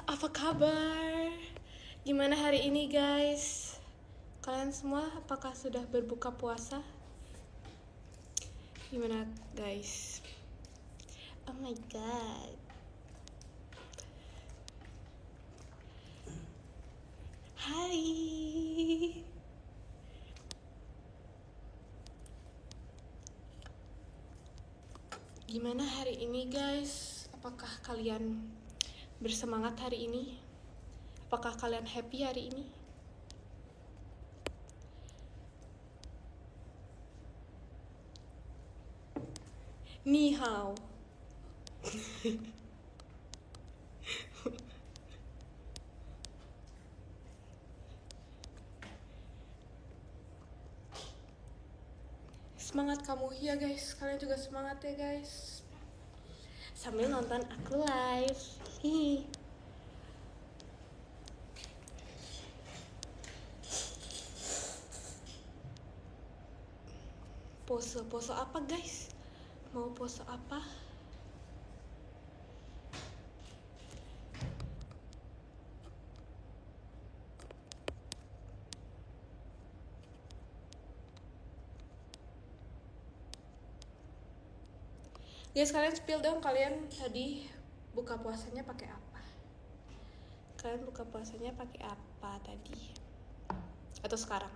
Apa kabar? Gimana hari ini guys? Kalian semua apakah sudah berbuka puasa? Gimana guys? Oh my god. Hai. Gimana hari ini guys? Apakah kalian bersemangat hari ini? Apakah kalian happy hari ini? Ni hao. Semangat kamu ya guys. Kalian juga semangat ya guys. Sambil nonton aku live. Hihi. Pose apa guys? Mau pose apa? Guys, kalian spill dong, kalian tadi buka puasanya pakai apa? Kalian buka puasanya pakai apa tadi? Atau sekarang?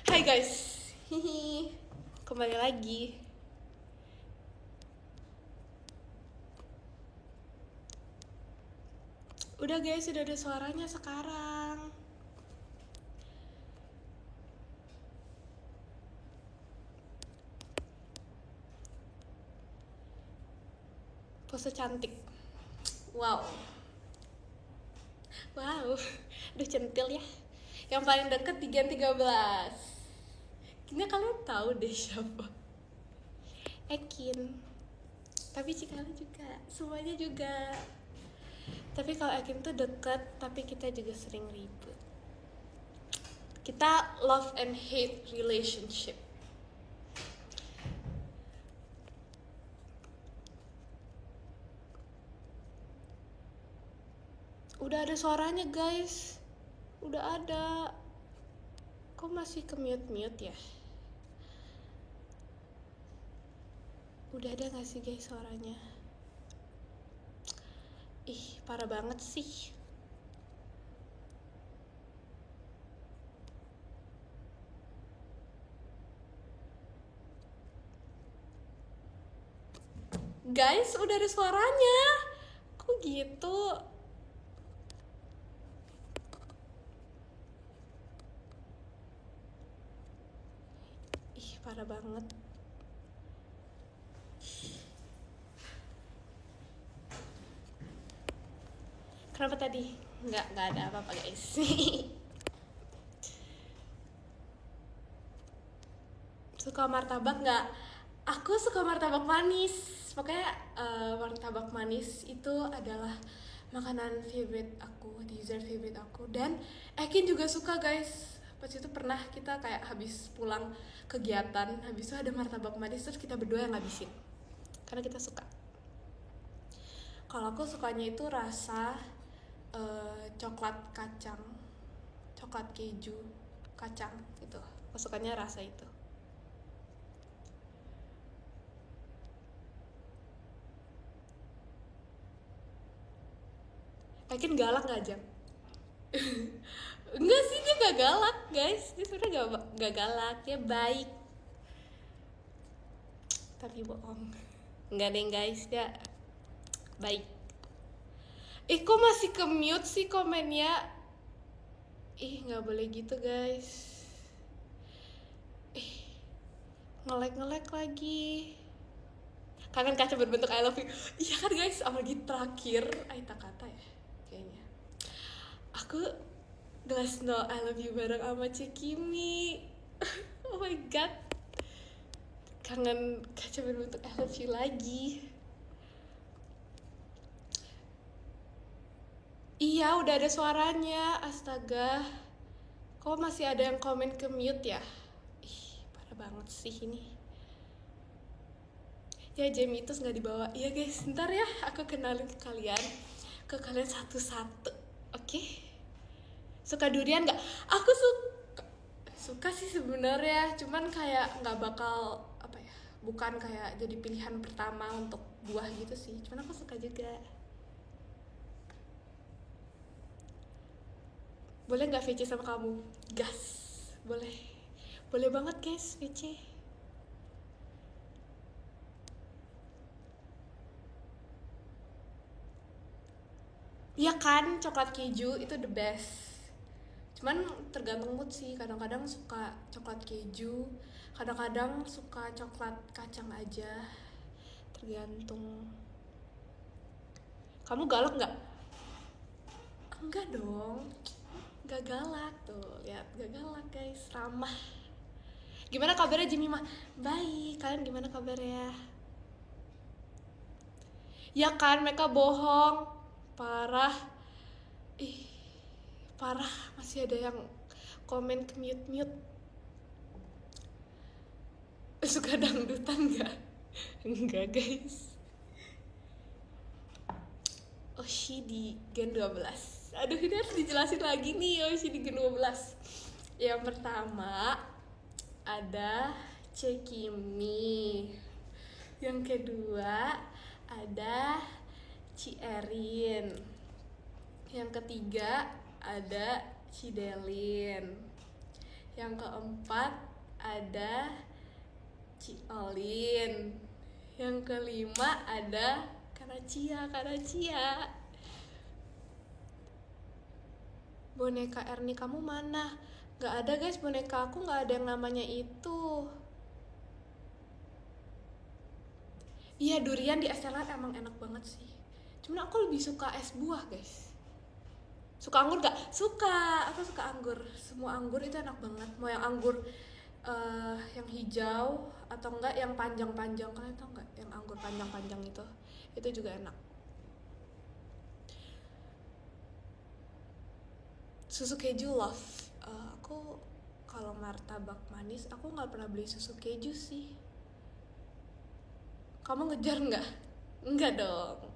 Hai guys, hihi, kembali lagi. Udah guys, sudah ada suaranya sekarang. Pose cantik. Wow. Wow, udah centil ya. Yang paling deket di Gen 13. Kayaknya kalian tahu deh siapa. Ekin. Tapi Cikala juga, semuanya juga. Tapi kalau Ekin tuh deket, tapi kita juga sering ribut. Kita love and hate relationship. Udah ada suaranya guys. Udah ada. Kok masih ke mute ya? Udah ada gak sih guys suaranya? Ih, parah banget sih. Guys, udah ada suaranya. Kok gitu? Ih, parah banget. Kenapa tadi? Nggak ada apa-apa guys. Suka martabak nggak? Aku suka martabak manis. Pokoknya martabak manis itu adalah makanan favorite aku, dessert favorite aku. Dan Ekin juga suka guys. Pas itu pernah kita kayak habis pulang kegiatan, habis itu ada martabak manis terus kita berdua yang ngabisin. Karena kita suka. Kalau aku sukanya itu rasa coklat kacang, coklat keju, kacang gitu. Aku sukanya rasa itu. Yakin galak gak Jam? Enggak sih, dia gak galak guys, dia sebenarnya gak galak, dia baik tapi bohong. Enggak deh guys, dia baik. Kok masih ke mute sih komennya? Nggak boleh gitu guys. Nge-lag lagi. Kangen kaca berbentuk I love you. Iya kan guys, apalagi terakhir Aita kata ya kayaknya. Aku glass no I love you bareng sama Cikimi. Oh my god, kangen kaca berbentuk I love you lagi. Iya, udah ada suaranya. Astaga, kok masih ada yang komen ke mute ya? Parah banget sih ini. Ya, Jemitus nggak dibawa. Iya guys, ntar ya aku kenalin ke kalian satu-satu. Oke? Suka durian nggak? Aku suka sih sebenarnya, cuman kayak nggak bakal apa ya, bukan kayak jadi pilihan pertama untuk buah gitu sih. Cuman aku suka juga. Boleh nggak VC sama kamu? Gas, boleh banget guys VC. Iya kan, coklat keju itu the best. Cuman tergantung mood sih, kadang-kadang suka coklat keju, kadang-kadang suka coklat kacang aja, tergantung. Kamu galak nggak? Enggak dong, gak galak tuh, lihat gak galak guys, ramah. Gimana kabarnya Jimmy mah? Baik, kalian gimana kabarnya? Ya kan, mereka bohong, parah. Parah, masih ada yang komen ke mute. Suka dangdutan nggak? Enggak guys. Oshi di Gen 12. Aduh, ini harus dijelasin lagi nih Oshi di Gen 12. Yang pertama ada Cikimi. Yang kedua ada Cierin. Yang ketiga ada Cidelin. Yang keempat ada Ciolin. Yang kelima ada Karacia. Boneka Erni kamu mana? Gak ada guys, boneka aku gak ada yang namanya itu. Iya, durian di es teler emang enak banget sih. Cuman aku lebih suka es buah guys. Suka anggur gak? Suka, aku suka anggur. Semua anggur itu enak banget. Mau yang anggur yang hijau atau enggak yang panjang-panjang, kalian tau nggak yang anggur panjang-panjang itu juga enak. Susu keju love. Aku kalau martabak manis aku nggak pernah beli susu keju sih. Kamu ngejar nggak? Enggak dong.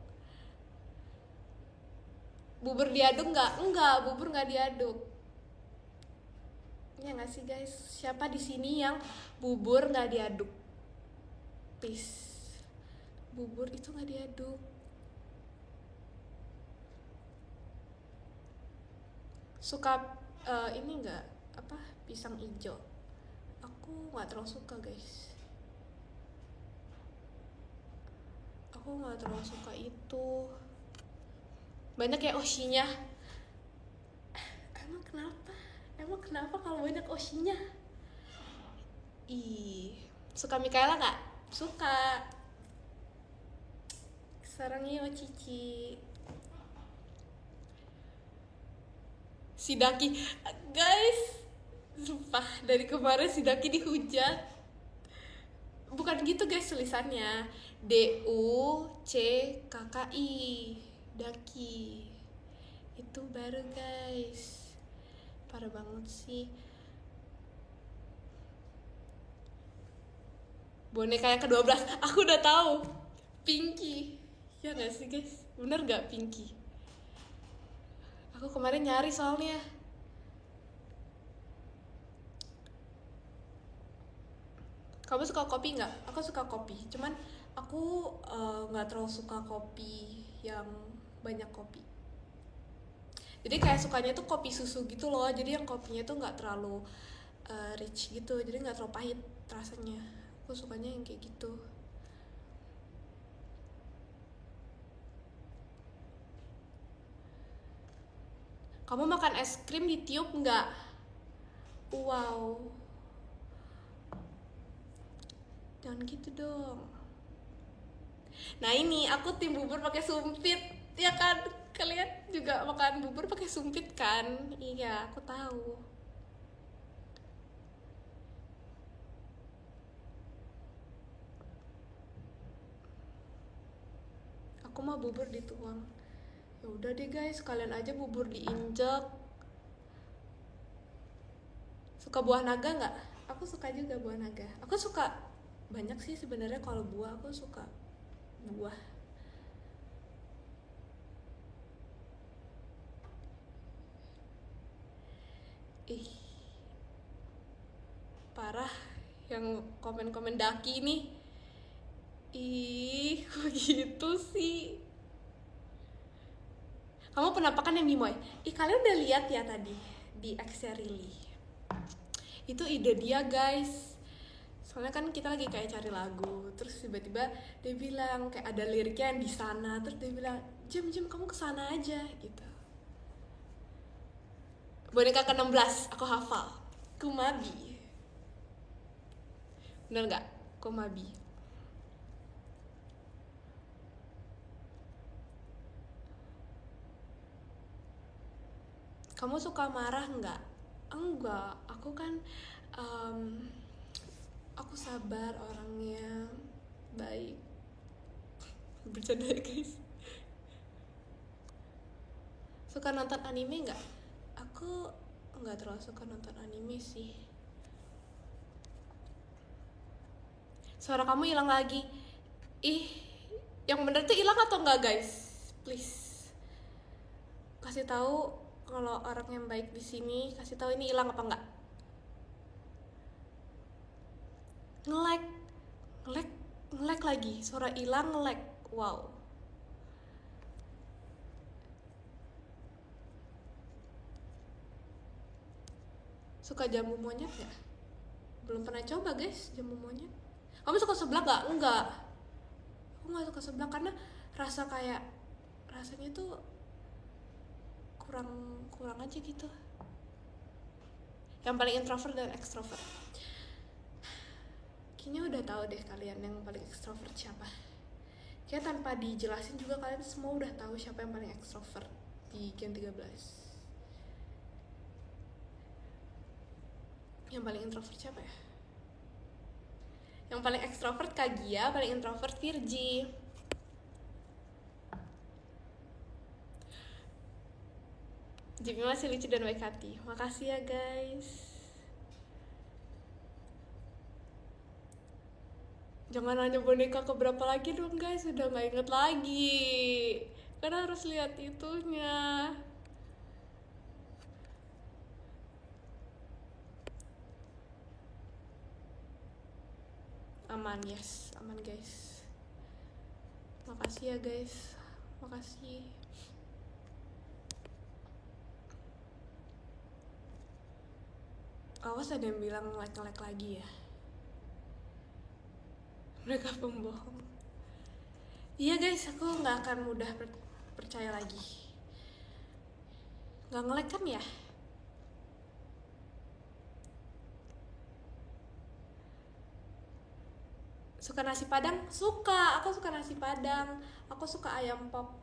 Bubur diaduk nggak? Enggak, bubur nggak diaduk. Ya nggak sih guys, siapa di sini yang bubur nggak diaduk? Please, bubur itu nggak diaduk. Suka ini nggak apa pisang hijau? Aku nggak terlalu suka guys. Aku nggak terlalu suka itu. Banyak ya Oshinya. Emang kenapa kalau banyak Oshinya? Suka Mikaela nggak? Suka. Sarangnya Cici. Sidaki, guys, sumpah dari kemarin Sidaki dihujat. Bukan gitu guys tulisannya, DUCKKI, Daki. Itu baru guys, parah banget sih. Boneka yang ke-12, aku udah tahu, Pinky. Ya nggak sih guys, bener nggak Pinky? Aku kemarin nyari soalnya. Kamu suka kopi nggak? Aku suka kopi, cuman aku nggak terlalu suka kopi yang banyak kopi. Jadi kayak sukanya tuh kopi susu gitu loh, jadi yang kopinya tuh nggak terlalu rich gitu, jadi nggak terlalu pahit rasanya. Aku sukanya yang kayak gitu. Kamu makan es krim ditiup nggak? Wow, jangan gitu dong. Nah ini aku tim bubur pakai sumpit, ya kan? Kalian juga makan bubur pakai sumpit kan? Iya, aku tahu. Aku mah bubur dituang. Ya udah deh guys, kalian aja bubur diinjek. Suka buah naga nggak? Aku suka juga buah naga. Aku suka banyak sih sebenarnya, kalau buah aku suka buah. Ih, parah yang komen-komen daki nih. Ih, kok gitu sih? Kamu penampakan yang Bimoy. Ih, kalian udah lihat ya tadi di Xerili. Itu ide dia guys. Soalnya kan kita lagi kayak cari lagu, terus tiba-tiba dia bilang kayak ada liriknya yang di sana, terus dia bilang, "Jam kamu kesana aja," gitu. Boneka ke-16 aku hafal. Kumabi. Bener nggak? Kumabi. Kamu suka marah nggak? Enggak, aku kan aku sabar orangnya, baik. Bercanda ya guys. Suka nonton anime nggak? Aku nggak terlalu suka nonton anime sih. Suara kamu hilang lagi. Ih, yang bener tuh hilang atau enggak guys? Please kasih tahu kalau orang yang baik di sini, kasih tahu ini hilang apa enggak. Nge-lag, nge-lag lagi, suara hilang, nge-lag. Wow. Suka jamu monyet ya? Belum pernah coba guys jamu monyet. Kamu suka seblak nggak? Enggak. Aku nggak suka seblak karena rasanya tuh kurang aja gitu. Yang paling introvert dan extrovert. Kayaknya udah tahu deh kalian yang paling extrovert siapa. Kayak tanpa dijelasin juga kalian semua udah tahu siapa yang paling extrovert di Gen 13. Yang paling introvert siapa ya? Yang paling extrovert Kagia, paling introvert Virgi. Jimmy masih lucu dan baik hati. Makasih ya guys. Jangan nanya boneka keberapa lagi dong guys, udah gak inget lagi. Karena harus lihat itunya. Aman, yes, aman guys. Makasih ya guys, makasih. Awas ada yang bilang like lagi ya. Mereka pembohong. Iya guys, aku nggak akan mudah percaya lagi. Nggak nge-like kan ya? Suka nasi padang? Suka, aku suka nasi padang. Aku suka ayam pop.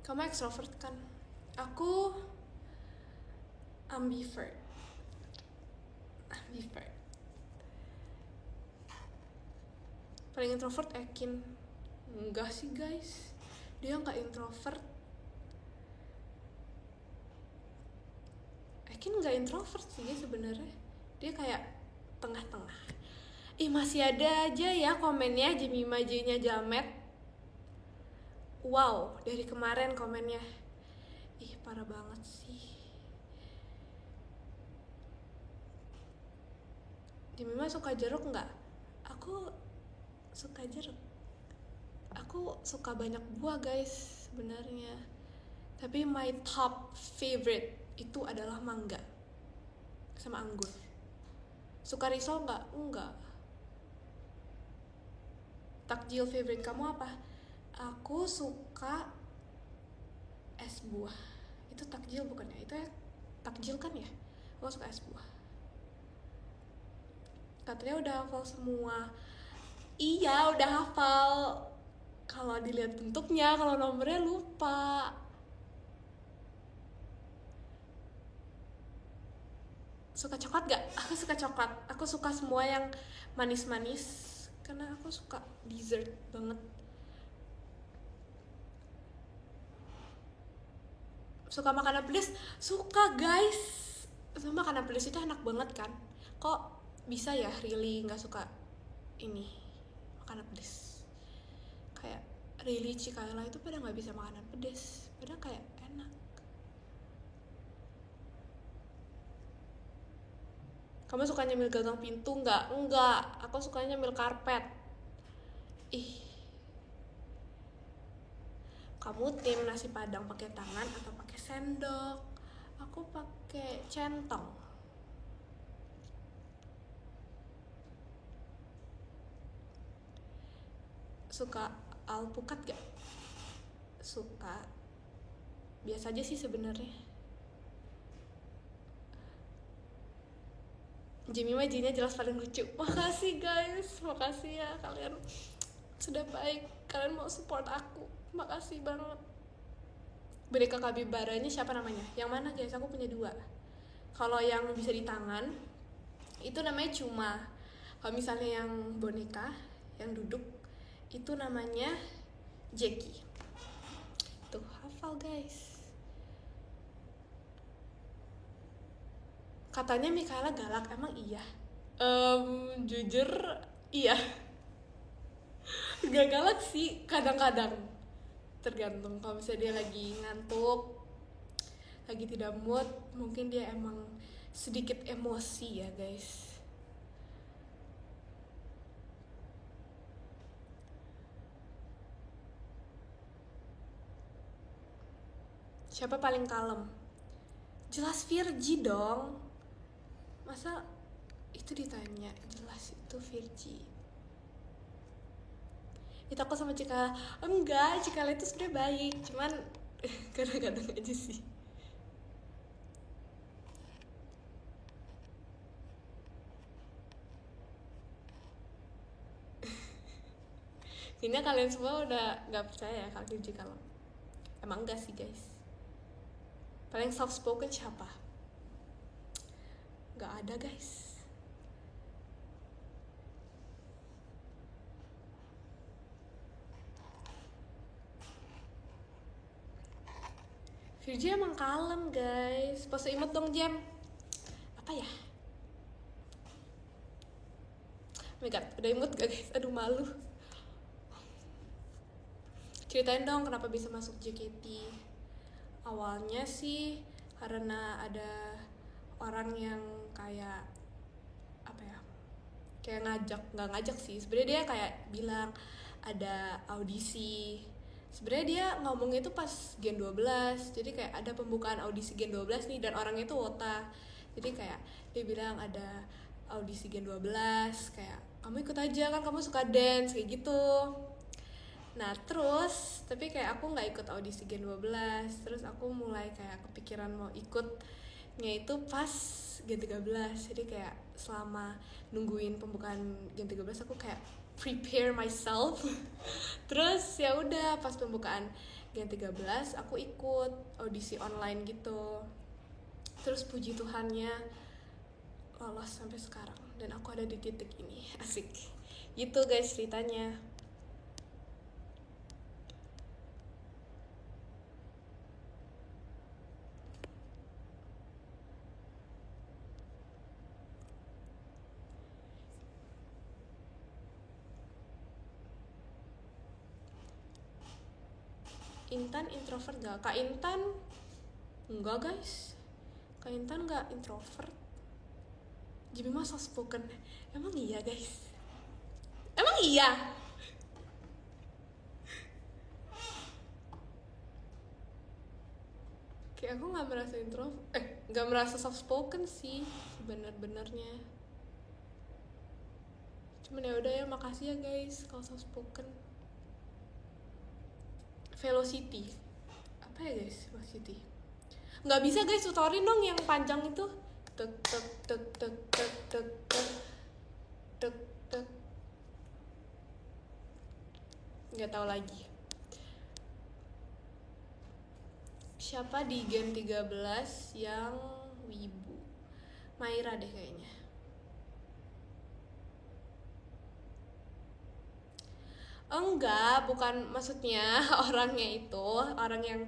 Kamu extrovert kan? Aku ambivert. Paling introvert Ekin. Enggak sih guys, dia nggak introvert. Ekin nggak introvert sih sebenarnya, dia kayak tengah-tengah. Masih ada aja ya komennya Jemima-nya Jamet. Wow, dari kemarin komennya. Parah banget sih. Jemima suka jeruk nggak? Aku suka jeruk. Aku suka banyak buah guys sebenarnya, tapi my top favorite itu adalah mangga sama anggur. Suka risol nggak? Enggak. Takjil favorite kamu apa? Aku suka es buah. Itu takjil bukan ya? Itu ya takjil kan ya? Aku suka es buah. Katanya udah hafal semua. Iya, udah hafal. Kalau dilihat bentuknya, kalau nomornya lupa. Suka coklat gak? Aku suka coklat. Aku suka semua yang manis-manis karena aku suka dessert banget. Suka makanan pedas? Suka guys. Sama makanan pedas itu enak banget kan? Kok bisa ya really nggak suka ini makanan pedas? Kayak really Cikayla itu pada nggak bisa makanan pedas, padahal kayak enak. Kamu suka nyemil gagang pintu nggak? Enggak, aku suka nyemil karpet. Ih, kamu tim nasi padang pakai tangan atau pakai sendok? Aku pakai centong. Suka alpukat gak? Suka. Biasa aja sih sebenarnya. Jimmy Majinya jelas paling lucu. Makasih guys, makasih ya kalian sudah baik. Kalian mau support aku, makasih banget. Boneka kabibaranya siapa namanya? Yang mana guys? Aku punya 2. Kalau yang bisa di tangan itu namanya Cuma. Kalau misalnya yang boneka yang duduk itu namanya Jackie. Tuh hafal guys. Katanya Mikaela galak, emang iya? Jujur iya. Gak galak sih, kadang-kadang. Tergantung, kalau misalnya dia lagi ngantuk, lagi tidak mood, mungkin dia emang sedikit emosi ya guys. Siapa paling kalem? Jelas Virgi dong. Masa itu ditanya? Jelas itu Virgi. Itu aku sama Cikala. Enggak, Cikala itu sebenarnya baik, cuman kadang-kadang aja sih. Kayaknya kalian semua udah gak percaya ya kalau Virgi kalem. Emang enggak sih guys. Paling soft spoken siapa? Gak ada guys. Virgi emang kalem guys. Pose imut dong Jam. Apa ya? Oh my god, udah imut gak guys? Aduh malu. Ceritain dong kenapa bisa masuk JKT. Awalnya sih karena ada orang yang kayak apa ya, kayak nggak ngajak sih sebenarnya, dia kayak bilang ada audisi. Sebenarnya dia ngomongnya itu pas Gen 12, jadi kayak ada pembukaan audisi Gen 12 nih, dan orangnya itu Wota. Jadi kayak dia bilang ada audisi Gen 12, kayak kamu ikut aja kan, kamu suka dance kayak gitu. Nah terus, tapi kayak aku gak ikut audisi Gen 12. Terus aku mulai kayak kepikiran mau ikutnya itu pas Gen 13. Jadi kayak selama nungguin pembukaan Gen 13 aku kayak prepare myself. Terus ya udah pas pembukaan Gen 13 aku ikut audisi online gitu. Terus puji Tuhannya lolos sampai sekarang, dan aku ada di titik ini. Asik. Gitu guys ceritanya. Intan introvert gak? Kak Intan enggak guys. Kak Intan gak introvert. Jadi mah soft spoken. Emang iya guys? Emang iya? aku nggak merasa nggak merasa soft spoken sih sebenar-benarnya. Cuman ya udah ya, makasih ya guys kalau soft spoken. Velocity apa ya guys? Velocity nggak bisa guys, tutorin dong yang panjang itu. Tek tek tek tek tek tek tek tek tek. Nggak tahu lagi. Siapa di game 13 yang wibu? Maira deh kayaknya. Enggak, bukan maksudnya orangnya itu, orang yang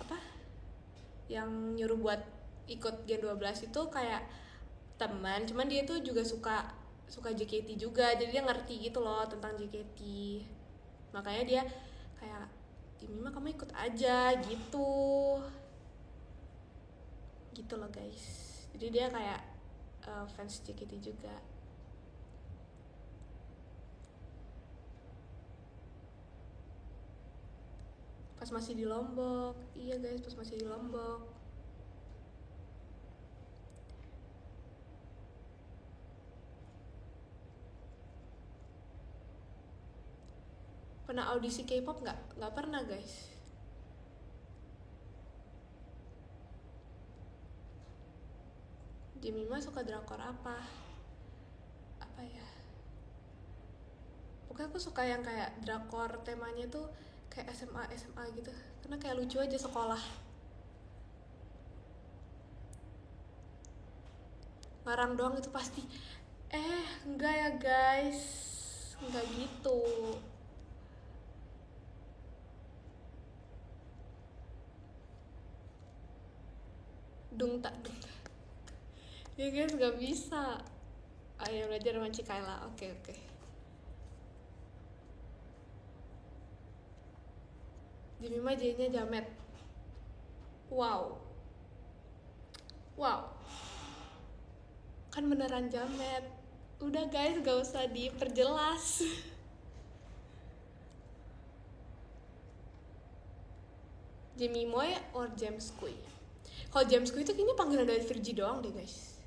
apa? Yang nyuruh buat ikut Gen 12 itu kayak teman, cuman dia tuh juga suka JKT juga, jadi dia ngerti gitu loh tentang JKT. Makanya dia kayak, Mima kamu ikut aja gitu. Gitu loh guys. Jadi dia kayak fans JKT juga. Pas masih di Lombok. Iya guys, pas masih di Lombok. Pernah audisi K-pop nggak? Nggak pernah guys. Jemima suka drakor apa? Apa ya? Pokoknya aku suka yang kayak drakor temanya tuh kayak SMA gitu. Karena kayak lucu aja sekolah. Ngarang doang itu pasti. Enggak ya guys. Enggak gitu. Dung tak. Ya guys, gak bisa. Ayo belajar sama Cikaila. Oke. Jemima J-nya Jamet. Wow. Kan beneran Jamet. Udah guys, gak usah diperjelas. Jemimoy or James Kui? Kalau James Kui itu kayaknya panggilan dari Virgie doang deh guys.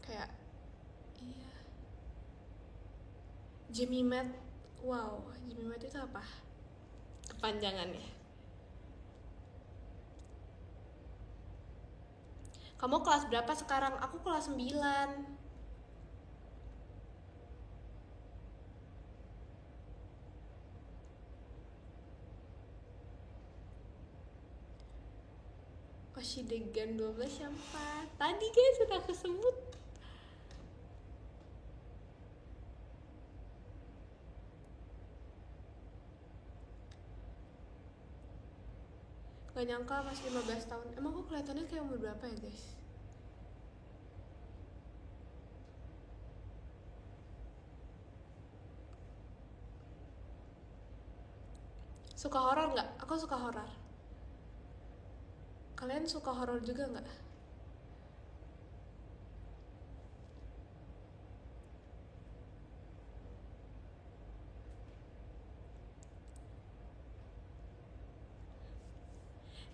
Kayak iya. Jemimet. Wow, Jemimet itu apa? Kepanjangannya. Kamu kelas berapa sekarang? Aku kelas 9. Oshidegan 12 siapa? Tadi guys sudah aku sebut. Gak nyangka masih 15 tahun. Emang aku kelihatannya kayak umur berapa ya guys? Suka horor nggak? Aku suka horor. Kalian suka horor juga nggak?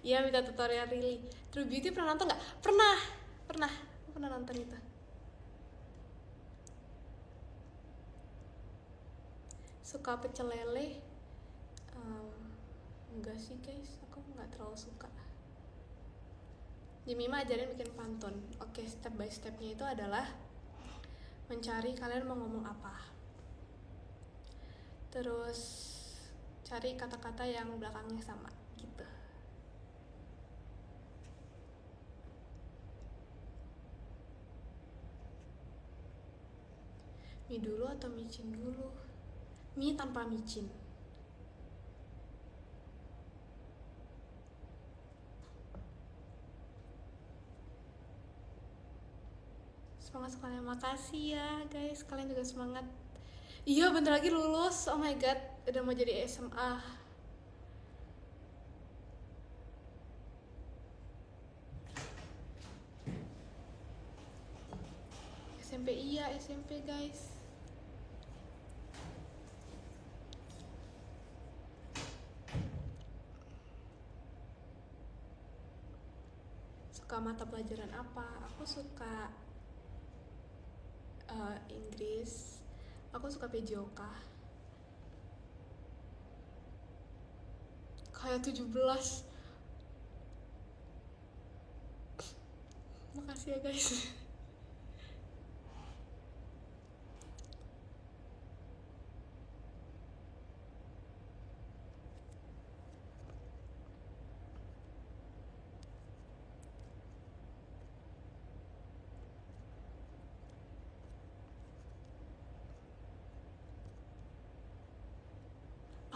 Iya, minta tutorial Rili. True Beauty pernah nonton nggak? Pernah. Aku pernah nonton itu. Suka pecel lele? Enggak sih guys, aku nggak terlalu suka. Jemima ajarin bikin pantun. Oke, step by stepnya itu adalah mencari kalian mau ngomong apa. Terus cari kata-kata yang belakangnya sama gitu. Mie dulu atau micin dulu? Mie tanpa micin. Semangat sekalian, makasih ya guys, kalian juga semangat. Iya, bentar lagi lulus. Oh my god, udah mau jadi SMA. SMP, iya SMP guys. suka mata pelajaran apa. Aku suka Inggris, aku suka PJOK kayak 17. Makasih ya guys.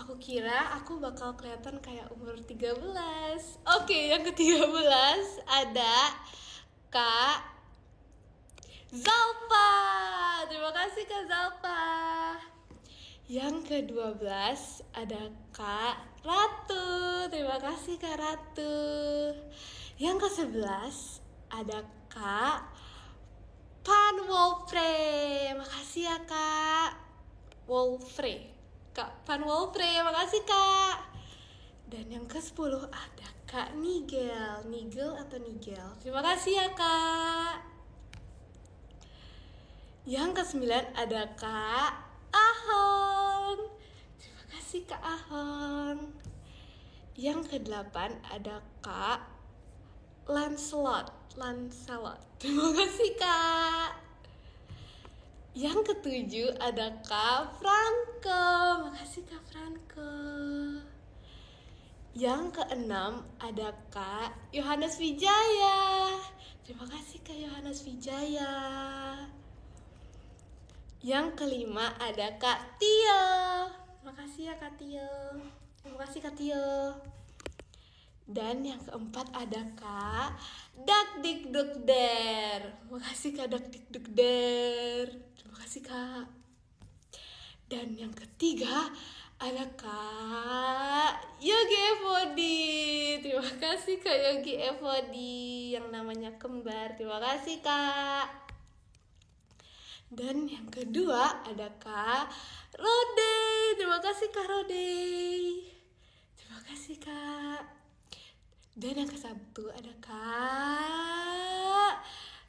Aku kira aku bakal kelihatan kayak umur 13. Oke, yang ke-13 ada Kak Zalfa. Terima kasih Kak Zalfa. Yang ke-12 ada Kak Ratu. Terima kasih Kak Ratu. Yang ke-11 ada Kak Pan Wolfre. Makasih ya Kak Wolfre. Kak Pan Wolfre, makasih Kak. Dan yang ke-10 ada Kak Nigel. Nigel atau Nigel? Terima kasih ya Kak. Yang ke-9 ada Kak Ahon. Terima kasih Kak Ahon. Yang ke-8 ada Kak Lancelot. Terima kasih Kak. Yang ke-7 ada Kak Franco. Makasih Kak Franco. Yang ke-6 ada Kak Yohanes Wijaya. Terima kasih Kak Yohanes Wijaya. Yang ke-5 ada Kak Tio. Makasih ya Kak Tio. Terima kasih Kak Tio. Dan yang ke-4 ada Kak Dakdikdukder. Makasih Kak Dakdikdukder. Terima kasih Kak. Dan yang ketiga ada Kak Yogi Evodi. Terima kasih Kak Yogi Evodi yang namanya kembar. Terima kasih Kak. Dan yang kedua ada Kak Rode. Terima kasih Kak Rode. Terima kasih Kak. Dan yang ke-1 ada Kak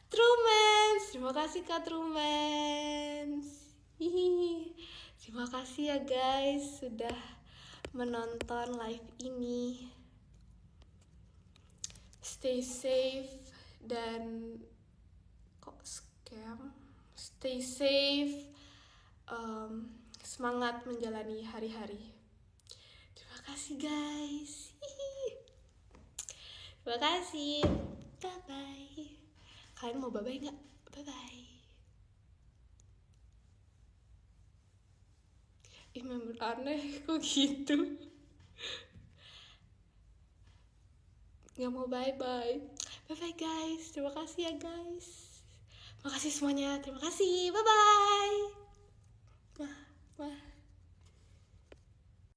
Trumens. Terima kasih Kak Trumens. Hihi. Terima kasih ya guys sudah menonton live ini. Stay safe dan kok scam. Stay safe. Semangat menjalani hari-hari. Terima kasih guys. Hihi. Terima kasih. Bye-bye. Kalian mau bye-bye nggak? Bye-bye. Ih, member aneh. Kok gitu? Nggak mau bye-bye. Bye-bye guys. Terima kasih ya guys. Makasih semuanya. Terima kasih. Bye-bye. Wah.